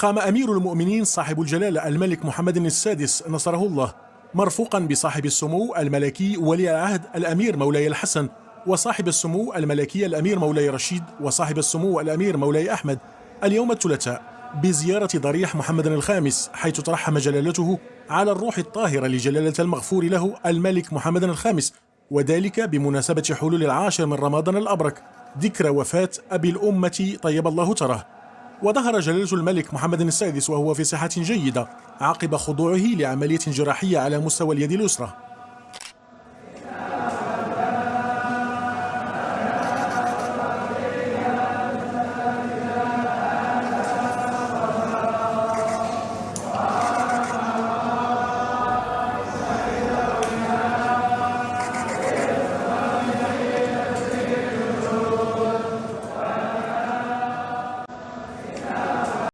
قام أمير المؤمنين صاحب الجلالة الملك محمد السادس نصره الله مرفوقا بصاحب السمو الملكي ولي العهد الأمير مولاي الحسن، وصاحب السمو الملكي الأمير مولاي رشيد، وصاحب السمو الأمير مولاي أحمد اليوم الثلاثاء بزيارة ضريح محمد الخامس، حيث ترحم جلالته على الروح الطاهرة لجلالة المغفور له الملك محمد الخامس، وذلك بمناسبة حلول 10 من رمضان الأبرك ذكرى وفاة أبي الأمة طيب الله تراه. وظهر جلالة الملك محمد السادس وهو في صحة جيدة عقب خضوعه لعملية جراحية على مستوى اليد اليسرى.